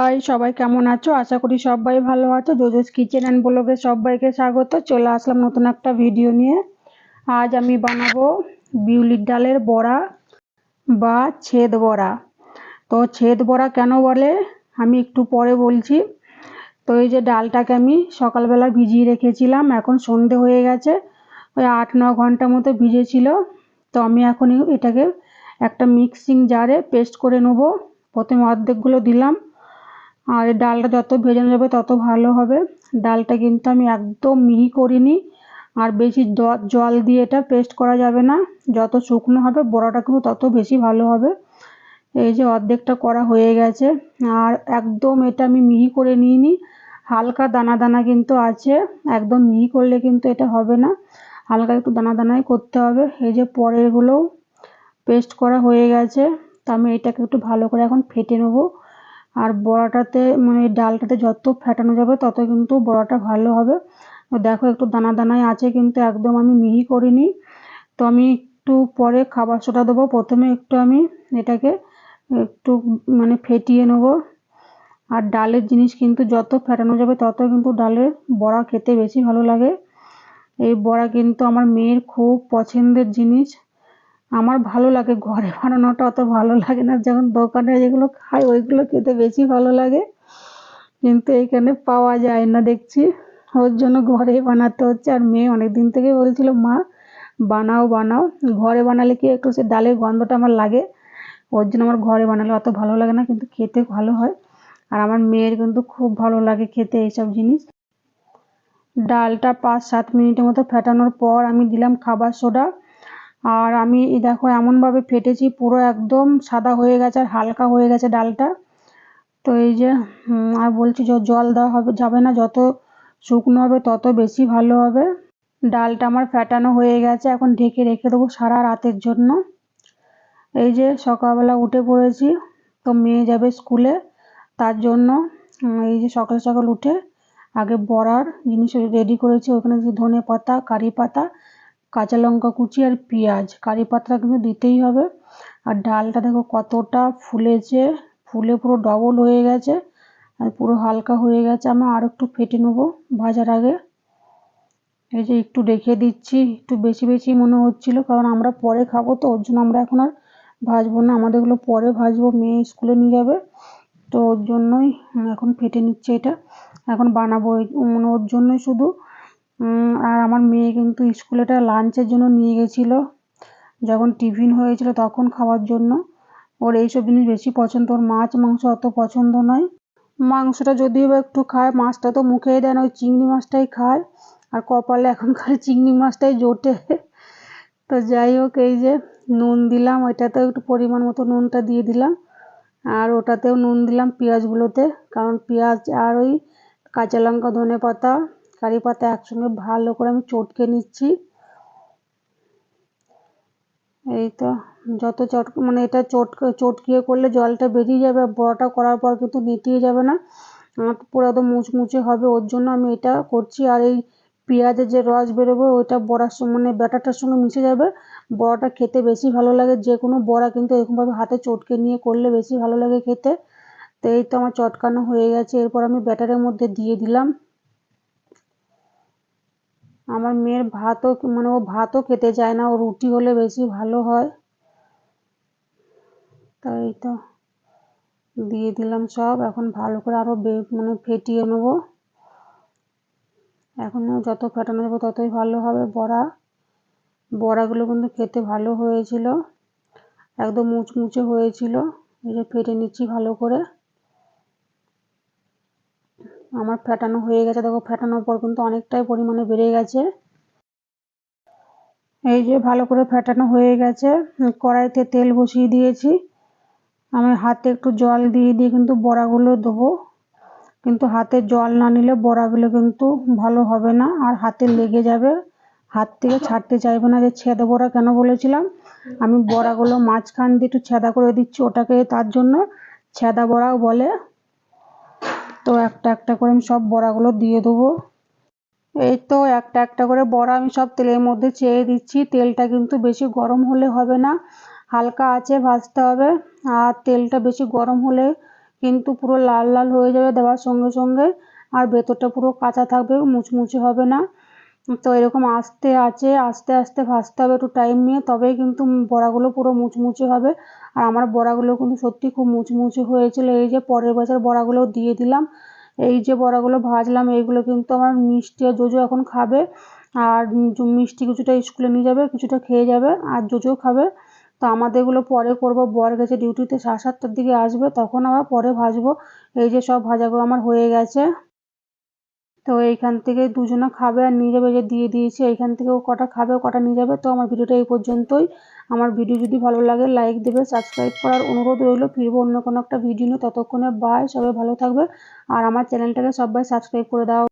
High, সবাই কেমন আছো? আশা করি সবাই ভালো আছো। জোজোস কিচেন অ্যান্ড ব্লগে সবাইকে স্বাগত। চলে আসলাম নতুন একটা ভিডিও নিয়ে। আজ আমি বানাবো বিউলির ডালের বড়া বা ছেদ বড়া। তো ছেদ বড়া কেন বলে আমি একটু পরে বলছি। তো এই যে ডালটাকে আমি সকালবেলা ভিজিয়ে রেখেছিলাম, এখন সন্ধে হয়ে গেছে, ওই 8-9 ঘন্টা মতো ভিজেছিল। তো আমি এখন এটাকে একটা মিক্সিং জারে পেস্ট করে নেবো। প্রথমে অর্ধেকগুলো দিলাম, আর এই ডালটা যত ভেজানো যাবে তত ভালো হবে। ডালটা কিন্তু আমি একদম মিহি করিনি, আর বেশি জল দিয়ে এটা পেস্ট করা যাবে না। যত শুকনো হবে বড়াটা কিন্তু তত বেশি ভালো হবে। এই যে অর্ধেকটা করা হয়ে গেছে, আর একদম এটা আমি মিহি করে নিইনি, হালকা দানা দানা কিন্তু আছে। একদম মিহি করলে কিন্তু এটা হবে না, হালকা একটু দানা দানাই করতে হবে। এই যে পরেরগুলোও পেস্ট করা হয়ে গেছে। তো আমি এটাকে একটু ভালো করে এখন ফেটে নেবো। আর বড়াটাতে মানে ডালটাতে যত ফেটানো যাবে তত কিন্তু বড়াটা ভালো হবে। দেখো একটু দানা দানাই আছে, কিন্তু একদম আমি মিহি করিনি। তো আমি একটু পরে খাবার সোডা দেবো। প্রথমে একটু আমি এটাকে একটু মানে ফেটিয়ে নেব। আর ডালের জিনিস কিন্তু যত ফেটানো যাবে তত কিন্তু ডালের বড়া খেতে বেশি ভালো লাগে। এই বড়া কিন্তু আমার মেয়ের খুব পছন্দের জিনিস। আমার ভালো লাগে, ঘরে বানানোটা অত ভালো লাগে না, যখন দোকানে যেগুলো খাই ওইগুলো খেতে বেশি ভালো লাগে, কিন্তু এইখানে পাওয়া যায় না দেখছি, ওর জন্য ঘরেই বানাতে হচ্ছে। আর মেয়ে অনেক দিন থেকে বলছিল মা বানাও বানাও। ঘরে বানালে কি একটু সে ডালের গন্ধটা আমার লাগে, ওর জন্য আমার ঘরে বানালে অত ভালো লাগে না, কিন্তু খেতে ভালো হয়। আর আমার মেয়ের কিন্তু খুব ভালো লাগে খেতে এইসব জিনিস। ডালটা 5-7 মিনিটের মতো ফেটানোর পর আমি দিলাম খাবার সোডা। আর আমি দেখো এমনভাবে ফেটেছি পুরো একদম সাদা হয়ে গেছে আর হালকা হয়ে গেছে ডালটা। তো এই যে আর বলছি জল দেওয়া হবে যাবে না, যত শুকনো হবে তত বেশি ভালো হবে। ডালটা আমার ফেটানো হয়ে গেছে, এখন ঢেকে রেখে দেবো সারা রাতের জন্য। এই যে সকালবেলা উঠে পড়েছি, তো মেয়ে যাবে স্কুলে, তার জন্য এই যে সকাল সকাল উঠে আগে বড়ার জিনিস রেডি করেছি। ওখানে যে ধনে পাতা, কারি পাতা, কাঁচা লঙ্কা কুচি আর পেঁয়াজ, কারি পাতাটা কিন্তু দিতেই হবে। আর ডালটা দেখো কতটা ফুলেছে, ফুলে পুরো ডবল হয়ে গেছে আর পুরো হালকা হয়ে গেছে। আমি আর একটু ফেটে নেবো ভাজার আগে। এই যে একটু রেখে দিচ্ছি, একটু বেশি বেশি মনে হচ্ছিল, কারণ আমরা পরে খাবো, তো ওর জন্য আমরা এখন আর ভাজবো না, আমাদেরগুলো পরে ভাজবো, মেয়ে স্কুলে নিয়ে যাবে, তো ওর জন্যই এখন ফেটে নিচ্ছে এটা। এখন বানাবো মানে ওর জন্যই শুধু। আর আমার মেয়ে কিন্তু স্কুলে এটা লাঞ্চের জন্য নিয়ে গেছিলো, যখন টিফিন হয়েছিল তখন খাওয়ার জন্য। ওর এইসব জিনিস বেশি পছন্দ, ওর মাছ মাংস অত পছন্দ নয়। মাংসটা যদিও বা একটু খায়, মাছটা তো মুখেই দেয় না, ওই চিংড়ি মাছটাই খায়। আর কপালে এখন খালি চিংড়ি মাছটাই জোটে। তো যাই হোক, এই যে নুন দিলাম, ওইটাতেও একটু পরিমাণ মতো নুনটা দিয়ে দিলাম। আর ওটাতেও নুন দিলাম পেঁয়াজগুলোতে, কারণ পেঁয়াজ আর ওই কাঁচা লঙ্কা, ধনে পাতা, কারি পাতা একসঙ্গে ভালো করে আমি চটকে নিচ্ছি। এই তো যত মানে এটা চটকিয়ে করলে জলটা বেরিয়ে যাবে, আর বড়াটা করার পর কিন্তু নেতিয়ে যাবে না, পুরো একদম মুচমুচে হবে, ওর জন্য আমি এটা করছি। আর এই পেঁয়াজের যে রস বেরোবে ওইটা বড়ার সঙ্গে মানে ব্যাটারটার সঙ্গে মিশে যাবে, বড়াটা খেতে বেশি ভালো লাগে। যে কোনো বড়া কিন্তু এরকমভাবে হাতে চটকে নিয়ে করলে বেশি ভালো লাগে খেতে। তো এই তো আমার চটকানো হয়ে গেছে, এরপর আমি ব্যাটারের মধ্যে দিয়ে দিলাম। আমার মেয়ের ভাতও মানে ও ভাতও খেতে চায় না, ও রুটি হলে বেশি ভালো হয়। তাই তো দিয়ে দিলাম সব, এখন ভালো করে আরও মানে ফেটিয়ে নেব। এখন যত ফেটানো যাবে ততই ভালো হবে। বড়াগুলো কিন্তু খেতে ভালো হয়েছিল, একদম মুচমুচে হয়েছিল। এই যে ফেটে নিচ্ছি ভালো করে। আমার ফেটানো হয়ে গেছে, দেখো ফেটানোর পর কিন্তু অনেকটাই পরিমাণে বেড়ে গেছে। এই যে ভালো করে ফেটানো হয়ে গেছে, কড়াইতে তেল বসিয়ে দিয়েছি। আমি হাতে একটু জল দিয়ে দিয়ে কিন্তু বড়াগুলো দেবো, কিন্তু হাতে জল না নিলে বড়াগুলো কিন্তু ভালো হবে না, আর হাতে লেগে যাবে, হাত থেকে ছাড়তে চাইবে না। যে ছেদা বড়া কেন বলেছিলাম, আমি বড়াগুলো মাঝখান দিয়ে একটু ছেদা করে দিচ্ছি, ওটাকে তার জন্য ছেদা বড়াও বলে। তো একটা একটা করে আমি সব বড়াগুলো দিয়ে দেবো। এই তো একটা একটা করে বড়া আমি সব তেলের মধ্যে ছেড়ে দিচ্ছি। তেলটা কিন্তু বেশি গরম হলে হবে না, হালকা আঁচে ভাজতে হবে। আর তেলটা বেশি গরম হলে কিন্তু পুরো লাল লাল হয়ে যাবে দেওয়ার সঙ্গে সঙ্গে, আর ভেতরটা পুরো কাঁচা থাকবে, মুচমুচে হবে না। তো এরকম আস্তে আস্তে ভাজতে হবে একটু টাইম নিয়ে, তবেই কিন্তু বড়াগুলো পুরো মুচমুচে হবে। আর আমার বড়াগুলো কিন্তু সত্যি খুব মুচমুচে হয়েছিল। এই যে পরের বছর বড়াগুলো দিয়ে দিলাম। এই যে বড়াগুলো ভাজলাম এইগুলো কিন্তু আমার মিষ্টি আর জোজো এখন খাবে। আর মিষ্টি কিছুটা স্কুলে নিয়ে যাবে, কিছুটা খেয়ে যাবে, আর জোজো খাবে। তো আমাদের এগুলো পরে করব, বর গেছে ডিউটিতে, 7:30টার দিকে আসবে, তখন আবার পরে ভাজবো। এই যে সব ভাজাগুলো আমার হয়ে গেছে। তো এইখান থেকে দুজনে খাবে আর নিয়ে যাবে, এই যে দিয়ে দিয়েছি, এইখান থেকে ও কটা খাবে ও কটা নিয়ে যাবে। তো আমার ভিডিওটা এই পর্যন্তই। আমার ভিডিও যদি ভালো লাগে লাইক দেবে, সাবস্ক্রাইব করার অনুরোধ রইল। ফিরবো অন্য কোনো একটা ভিডিও নিয়ে, ততক্ষণে বাই, সবাই ভালো থাকবে। আর আমার চ্যানেলটাকে সবাই সাবস্ক্রাইব করে দাও।